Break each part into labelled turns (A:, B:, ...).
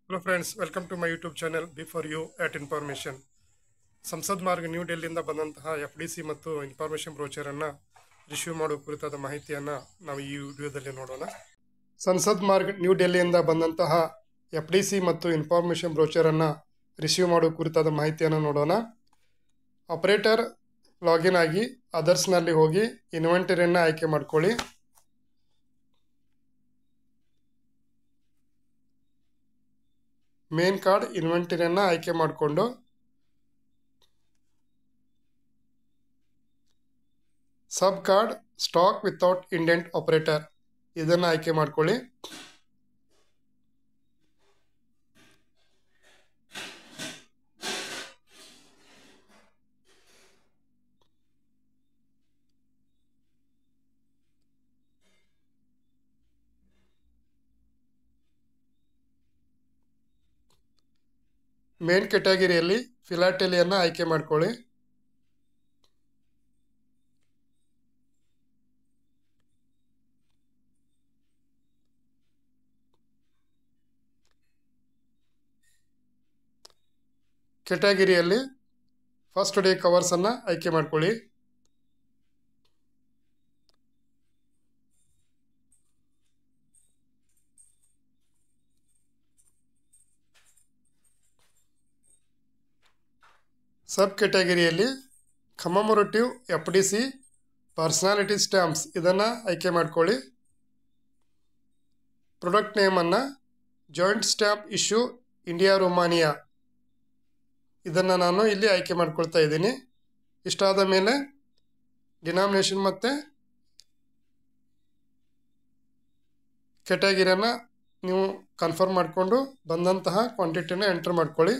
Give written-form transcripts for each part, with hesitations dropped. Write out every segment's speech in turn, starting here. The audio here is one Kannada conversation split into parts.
A: Hello friends, welcome to my YouTube channel Before You at Information. Sansad Marg new ಡೆಲ್ಲಿಯಿಂದ ಬಂದಂತಹ FDC ಮತ್ತು ಇನ್ಫಾರ್ಮೇಷನ್ ಬ್ರೋಚರ್ ಅನ್ನ ರಿಸೀವ್ ಮಾಡುವ ಕುರಿತಾದ ಮಾಹಿತಿಯನ್ನ ನಾವು ಈ ವಿಡಿಯೋದಲ್ಲಿ ನೋಡೋಣ. ಸಂಸದ್ ಮಾರ್ಗ್ ನ್ಯೂ ಡೆಲ್ಲಿಯಿಂದ ಬಂದಂತಹ FDC ಮತ್ತು ಇನ್ಫಾರ್ಮೇಷನ್ ಬ್ರೋಚರ್ ಅನ್ನ ರಿಸೀವ್ ಮಾಡುವ ಕುರಿತಾದ ಮಾಹಿತಿಯನ್ನ ನೋಡೋಣ. ಆಪರೇಟರ್ ಲಾಗಿನ್ ಆಗಿ ಅದರ್ಸ್ ನಲ್ಲಿ ಹೋಗಿ ಇನ್ವೆಂಟರಿಯನ್ನು ಆಯ್ಕೆ ಮಾಡ್ಕೊಳ್ಳಿ. ಮೇನ್ ಕಾರ್ಡ್ ಇನ್ವೆಂಟರಿಯನ್ನು ಆಯ್ಕೆ ಮಾಡಿಕೊಂಡು sub card stock without indent operator ಇದನ್ನು ಆಯ್ಕೆ ಮಾಡ್ಕೊಳ್ಳಿ. ಮೇನ್ ಕ್ಯಾಟಗರಿಯಲ್ಲಿ ಫಿಲಾಟೆಲಿಯನ್ನು ಆಯ್ಕೆ ಮಾಡ್ಕೊಳ್ಳಿ. ಕ್ಯಾಟಗರಿಯಲ್ಲಿ ಫಸ್ಟ್ ಡೇ ಕವರ್ಸ್ ಅನ್ನು ಆಯ್ಕೆ ಮಾಡ್ಕೊಳ್ಳಿ. ಸಬ್ ಕ್ಯಾಟಗರಿಯಲ್ಲಿ ಕಮಮೊರೇಟಿವ್ FDC ಪರ್ಸನಾಲಿಟಿ ಸ್ಟ್ಯಾಂಪ್ಸ್ ಇದನ್ನು ಆಯ್ಕೆ ಮಾಡ್ಕೊಳ್ಳಿ. ಪ್ರಾಡಕ್ಟ್ ನೇಮನ್ನು joint stamp issue India Romania ಇದನ್ನು ನಾನು ಇಲ್ಲಿ ಆಯ್ಕೆ ಮಾಡ್ಕೊಳ್ತಾ ಇದ್ದೀನಿ. ಇಷ್ಟಾದ ಮೇಲೆ ಡಿನಾಮಿನೇಷನ್ ಮತ್ತು ಕ್ಯಾಟಗರಿಯನ್ನು ನೀವು ಕನ್ಫರ್ಮ್ ಮಾಡಿಕೊಂಡು ಬಂದಂತಹ ಕ್ವಾಂಟಿಟಿನ ಎಂಟರ್ ಮಾಡ್ಕೊಳ್ಳಿ.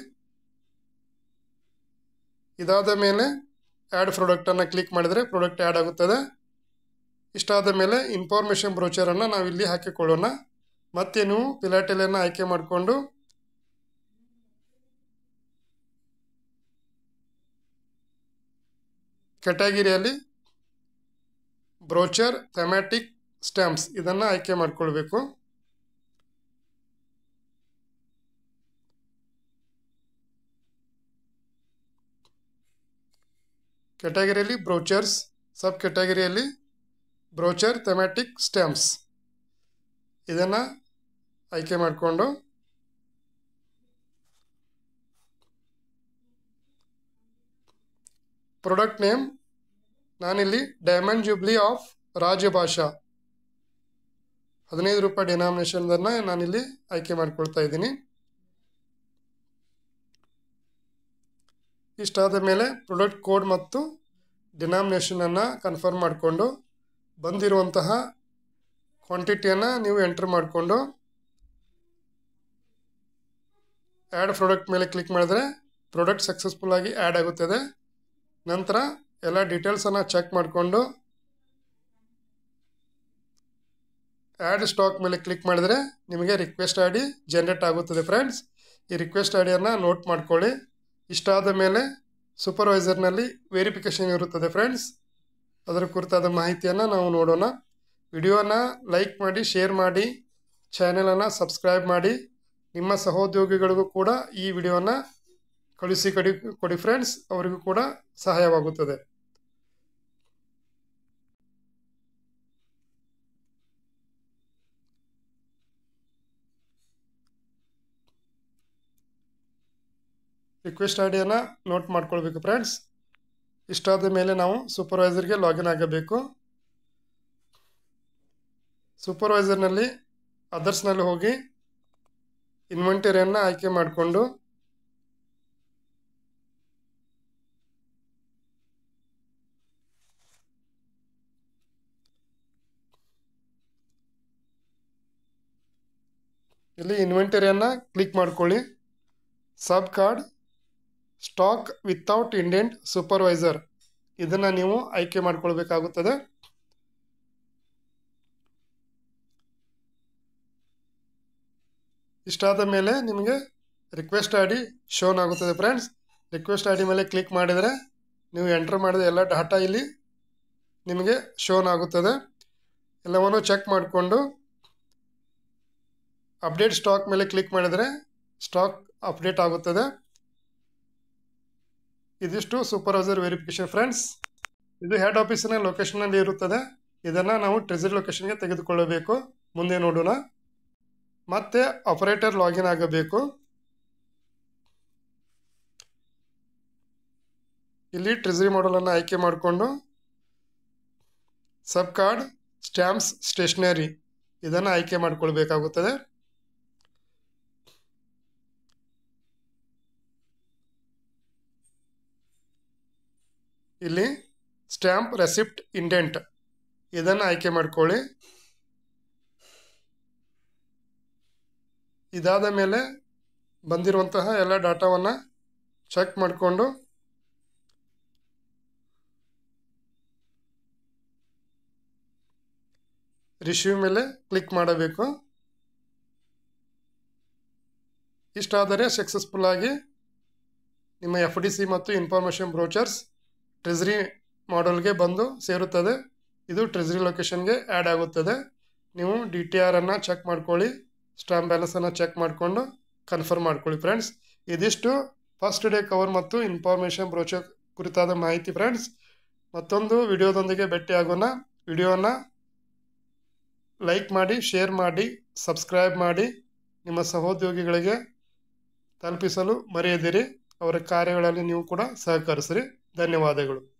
A: ಇದಾದ ಮೇಲೆ ಆ್ಯಡ್ ಪ್ರಾಡಕ್ಟನ್ನು ಕ್ಲಿಕ್ ಮಾಡಿದರೆ ಪ್ರಾಡಕ್ಟ್ ಆ್ಯಡ್ ಆಗುತ್ತದೆ. ಇಷ್ಟಾದ ಮೇಲೆ ಇನ್ಫಾರ್ಮೇಷನ್ ಬ್ರೋಚರನ್ನು ನಾವು ಇಲ್ಲಿ ಹಾಕಿಕೊಳ್ಳೋಣ. ಮತ್ತೆ ನೀವು ಫಿಲಾಟೆಲಿಯನ್ನು ಆಯ್ಕೆ ಮಾಡಿಕೊಂಡು ಕ್ಯಾಟಗರಿಯಲ್ಲಿ ಬ್ರೋಚರ್ ಥೆಮ್ಯಾಟಿಕ್ ಸ್ಟ್ಯಾಂಪ್ಸ್ ಇದನ್ನು ಆಯ್ಕೆ ಮಾಡಿಕೊಳ್ಬೇಕು. ಕ್ಯಾಟಗರಿಯಲ್ಲಿ ಬ್ರೋಚರ್ಸ್, ಸಬ್ ಕ್ಯಾಟಗರಿಯಲ್ಲಿ ಬ್ರೋಚರ್ ಥೆಮ್ಯಾಟಿಕ್ ಸ್ಟ್ಯಾಂಪ್ಸ್ ಇದನ್ನು ಆಯ್ಕೆ ಮಾಡಿಕೊಂಡು ಪ್ರಾಡಕ್ಟ್ ನೇಮ್ ನಾನಿಲ್ಲಿ ಡೈಮಂಡ್ ಜೂಬ್ಲಿ ಆಫ್ ರಾಜಭಾಷಾ 15 ರೂಪಾಯಿ ಡಿನಾಮಿನೇಷನ್ದನ್ನು ನಾನಿಲ್ಲಿ ಆಯ್ಕೆ ಮಾಡ್ಕೊಳ್ತಾ ಇದ್ದೀನಿ. ಇಷ್ಟಾದ ಮೇಲೆ ಪ್ರಾಡಕ್ಟ್ ಕೋಡ್ ಮತ್ತು ಡಿನಾಮಿನೇಷನನ್ನು ಕನ್ಫರ್ಮ್ ಮಾಡಿಕೊಂಡು ಬಂದಿರುವಂತಹ ಕ್ವಾಂಟಿಟಿಯನ್ನು ನೀವು ಎಂಟರ್ ಮಾಡಿಕೊಂಡು ಆ್ಯಡ್ ಪ್ರಾಡಕ್ಟ್ ಮೇಲೆ ಕ್ಲಿಕ್ ಮಾಡಿದ್ರೆ ಪ್ರಾಡಕ್ಟ್ ಸಕ್ಸಸ್ಫುಲ್ಲಾಗಿ ಆ್ಯಡ್ ಆಗುತ್ತದೆ. ನಂತರ ಎಲ್ಲ ಡೀಟೇಲ್ಸನ್ನು ಚೆಕ್ ಮಾಡಿಕೊಂಡು ಆ್ಯಡ್ ಸ್ಟಾಕ್ ಮೇಲೆ ಕ್ಲಿಕ್ ಮಾಡಿದರೆ ನಿಮಗೆ ರಿಕ್ವೆಸ್ಟ್ ಐ ಡಿ ಜನ್ರೇಟ್ ಆಗುತ್ತದೆ. ಫ್ರೆಂಡ್ಸ್, ಈ ರಿಕ್ವೆಸ್ಟ್ ಐ ಡಿಯನ್ನು ನೋಟ್ ಮಾಡ್ಕೊಳ್ಳಿ. ಇಷ್ಟಾದ ಮೇಲೆ ಸೂಪರ್ವೈಸರ್ನಲ್ಲಿ ವೆರಿಫಿಕೇಷನ್ ಇರುತ್ತದೆ. ಫ್ರೆಂಡ್ಸ್, ಅದರ ಕುರಿತಾದ ಮಾಹಿತಿಯನ್ನು ನಾವು ನೋಡೋಣ. ವಿಡಿಯೋನ ಲೈಕ್ ಮಾಡಿ, ಶೇರ್ ಮಾಡಿ, ಚಾನೆಲನ್ನು ಸಬ್ಸ್ಕ್ರೈಬ್ ಮಾಡಿ. ನಿಮ್ಮ ಸಹೋದ್ಯೋಗಿಗಳಿಗೂ ಕೂಡ ಈ ವಿಡಿಯೋನ ಕಳಿಸಿ ಕೊಡಿ ಫ್ರೆಂಡ್ಸ್, ಅವರಿಗೂ ಕೂಡ ಸಹಾಯವಾಗುತ್ತದೆ. ರಿಕ್ವೆಸ್ಟ್ ಐ ಡಿಯನ್ನು ನೋಟ್ ಮಾಡ್ಕೊಳ್ಬೇಕು ಫ್ರೆಂಡ್ಸ್. ಇಷ್ಟಾದ ಮೇಲೆ ನಾವು ಸೂಪರ್ವೈಸರ್ಗೆ ಲಾಗಿನ್ ಆಗಬೇಕು. ಸೂಪರ್ವೈಸರ್ನಲ್ಲಿ ಅದರ್ಸ್ನಲ್ಲಿ ಹೋಗಿ ಇನ್ವೆಂಟರಿಯನ್ನು ಆಯ್ಕೆ ಮಾಡಿಕೊಂಡು ಇಲ್ಲಿ ಇನ್ವೆಂಟರಿಯನ್ನು ಕ್ಲಿಕ್ ಮಾಡ್ಕೊಳ್ಳಿ. Sub card stock without indent supervisor ಇದನ್ನು ನೀವು ಆಯ್ಕೆ ಮಾಡ್ಕೊಳ್ಬೇಕಾಗುತ್ತದೆ. ಇಷ್ಟಾದ ಮೇಲೆ ನಿಮಗೆ ರಿಕ್ವೆಸ್ಟ್ ಐ ಡಿ ಶೋನ್ ಆಗುತ್ತದೆ. ಫ್ರೆಂಡ್ಸ್, ರಿಕ್ವೆಸ್ಟ್ ಐ ಡಿ ಮೇಲೆ ಕ್ಲಿಕ್ ಮಾಡಿದರೆ ನೀವು ಎಂಟರ್ ಮಾಡಿದ ಎಲ್ಲ ಡಾಟಾ ಇಲ್ಲಿ ನಿಮಗೆ ಶೋನ್ ಆಗುತ್ತದೆ. ಎಲ್ಲವನ್ನು ಚೆಕ್ ಮಾಡಿಕೊಂಡು ಅಪ್ಡೇಟ್ ಸ್ಟಾಕ್ ಮೇಲೆ ಕ್ಲಿಕ್ ಮಾಡಿದರೆ ಸ್ಟಾಕ್ ಅಪ್ಡೇಟ್ ಆಗುತ್ತದೆ. ಇದಿಷ್ಟು ಸೂಪರ್ವೈಸರ್ ವೆರಿಫಿಕೇಶನ್ ಫ್ರೆಂಡ್ಸ್. ಇದು ಹೆಡ್ ಆಫೀಸಿನ ಲೊಕೇಶನ್ನಲ್ಲಿ ಇರುತ್ತದೆ. ಇದನ್ನು ನಾವು ಟ್ರೆಜರಿ ಲೊಕೇಶನ್ಗೆ ತೆಗೆದುಕೊಳ್ಳಬೇಕು. ಮುಂದೆ ನೋಡೋಣ. ಮತ್ತೆ ಆಪರೇಟರ್ ಲಾಗಿನ್ ಆಗಬೇಕು. ಇಲ್ಲಿ ಟ್ರೆಜರಿ ಮಾಡಲನ್ನು ಆಯ್ಕೆ ಮಾಡಿಕೊಂಡು ಸಬ್ ಕಾರ್ಡ್, ಸ್ಟ್ಯಾಂಪ್ಸ್, ಸ್ಟೇಷನರಿ ಇದನ್ನು ಆಯ್ಕೆ ಮಾಡಿಕೊಳ್ಬೇಕಾಗುತ್ತದೆ. ಇಲ್ಲಿ ಸ್ಟ್ಯಾಂಪ್, ರೆಸಿಪ್ಟ್, ಇಂಡೆಂಟ್ ಇದನ್ನು ಆಯ್ಕೆ ಮಾಡಿಕೊಳ್ಳಿ. ಇದಾದ ಮೇಲೆ ಬಂದಿರುವಂತಹ ಎಲ್ಲ ಡಾಟಾವನ್ನು ಚೆಕ್ ಮಾಡಿಕೊಂಡು ರಿಸೀವ್ ಮೇಲೆ ಕ್ಲಿಕ್ ಮಾಡಬೇಕು. ಇಷ್ಟಾದರೆ ಸಕ್ಸಸ್ಫುಲ್ ಆಗಿ ನಿಮ್ಮ FDC ಮತ್ತು ಇನ್ಫಾರ್ಮೇಷನ್ ಬ್ರೋಚರ್ಸ್ ಟ್ರೆಜರಿ ಮಾಡಲ್ಗೆ ಬಂದು ಸೇರುತ್ತದೆ. ಇದು ಟ್ರೆಜರಿ ಲೊಕೇಶನ್ಗೆ ಆ್ಯಡ್ ಆಗುತ್ತದೆ. ನೀವು DTR ಅನ್ನು ಚೆಕ್ ಮಾಡ್ಕೊಳ್ಳಿ, ಸ್ಟಾಂಪ್ ಬ್ಯಾಲೆನ್ಸನ್ನು ಚೆಕ್ ಮಾಡಿಕೊಂಡು ಕನ್ಫರ್ಮ್ ಮಾಡ್ಕೊಳ್ಳಿ ಫ್ರೆಂಡ್ಸ್. ಇದಿಷ್ಟು ಫಸ್ಟ್ ಡೇ ಕವರ್ ಮತ್ತು ಇನ್ಫಾರ್ಮೇಷನ್ ಬ್ರೋಚರ್ ಕುರಿತಾದ ಮಾಹಿತಿ ಫ್ರೆಂಡ್ಸ್. ಮತ್ತೊಂದು ವಿಡಿಯೋದೊಂದಿಗೆ ಭೇಟಿಯಾಗೋಣ. ವಿಡಿಯೋನ ಲೈಕ್ ಮಾಡಿ, ಶೇರ್ ಮಾಡಿ, ಸಬ್ಸ್ಕ್ರೈಬ್ ಮಾಡಿ, ನಿಮ್ಮ ಸಹೋದ್ಯೋಗಿಗಳಿಗೆ ತಲುಪಿಸಲು ಮರೆಯದಿರಿ. ಅವರ ಕಾರ್ಯಗಳಲ್ಲಿ ನೀವು ಕೂಡ ಸಹಕರಿಸಿರಿ. ಧನ್ಯವಾದಗಳು.